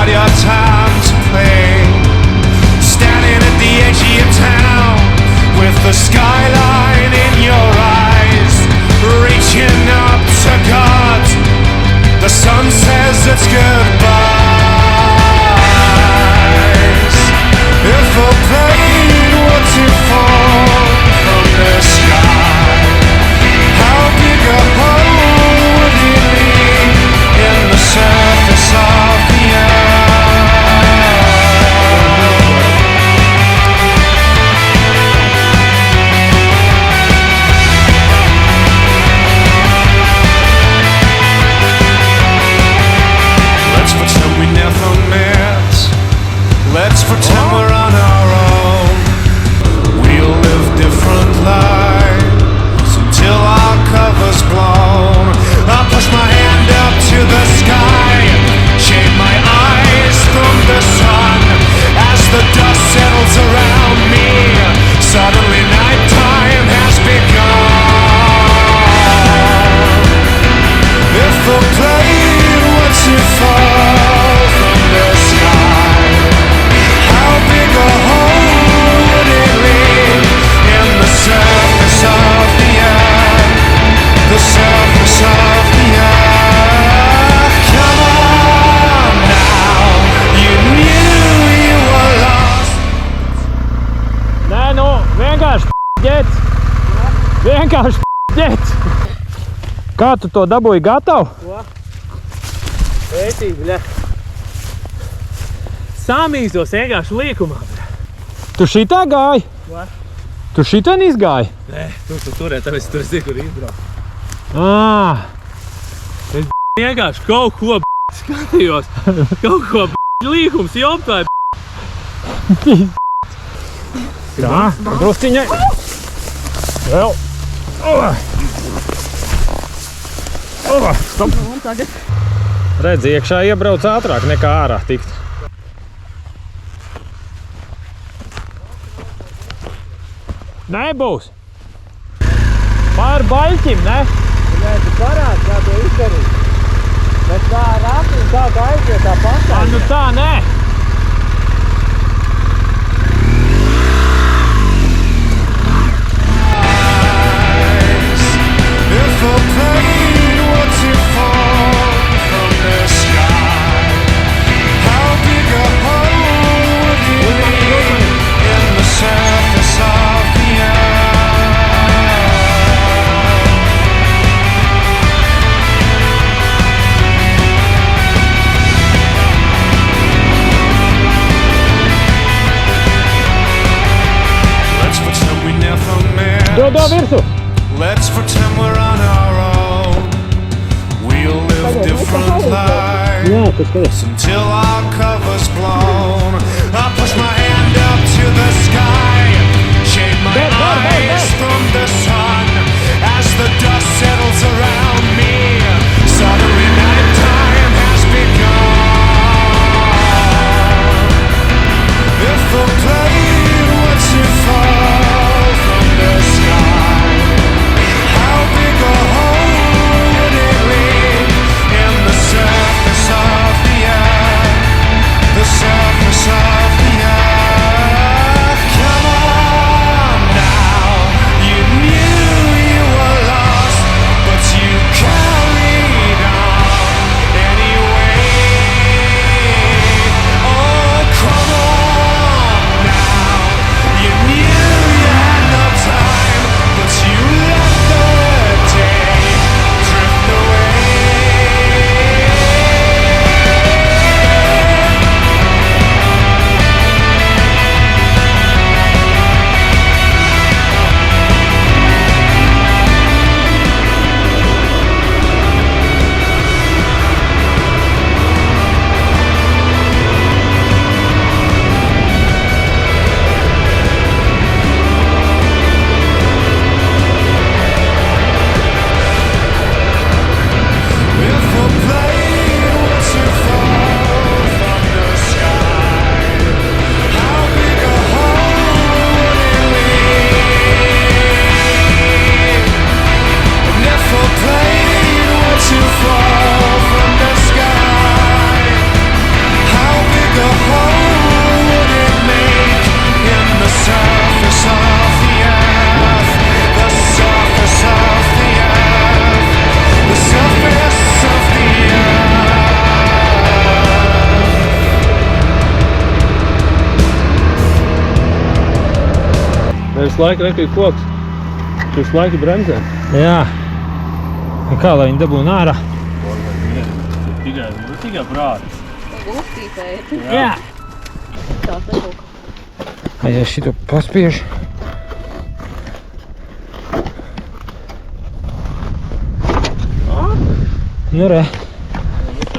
not your time to play. Standing at the edge of your town with the skyline in your eyes, reaching up to God. The sun says it's goodbyes. If a plane were to fall from the sky, how big a hole would it leave in the surface of the let's pretend we're on our own. We'll live different lives until our cover's blown. I'll push my hand up to the sky, shade my eyes from the sun. As the dust settles around me, suddenly nighttime has begun. If the plane were to fall from the sky, how big a hole would it leave in the surface of the earth? The surface of the earth. Come on now, you knew you were lost. Nē, nu, vienkārši ģet. Vienkārši ģet. Kā tu to dabūji gatavu? Ko? Ētīgi, bļa. Samīzos vienkārši līkumā. Tu šitā gāji? Ko? Tu šitā izgāji? Nē, tu turē, tāpēc tu esi, kur izbrauc. Es vienkārši kaut ko skatījos. Kaut ko līkums joptāja. Tā, drusciņai. Vēl. Stop. Un tagad? Redz, iekšā iebrauc ātrāk nekā ārā tikt. Nebūs. Pār baļķim, ne? Nē, tu parādi, kā to izdarīt. Bet kā rāpi un kā aiziet tā pašā. Nu tā, nē. If a plane were to fall from the sky, how big a hole would it leave in the surface of the earth? Let's pretend we never met. Dod virsū. Let's pretend we're on our own. We'll live different lives until our cover's blown. I'll push my hand up to the sky, shade my eyes from the sun. As the dust settles around me, suddenly nighttime has begun. If the plane were to fall from the sky, how big a hole would it leave in the surface of the earth? The surface of the earth. Come on now, Visu laiku nekīt koks. Visu laiku bremzē. Jā. Un kā lai viņi dabūna ārā? Tikai prātis. Uztīpēja. Jā. Tā nebūk. A ja šito paspiežu. Nu re.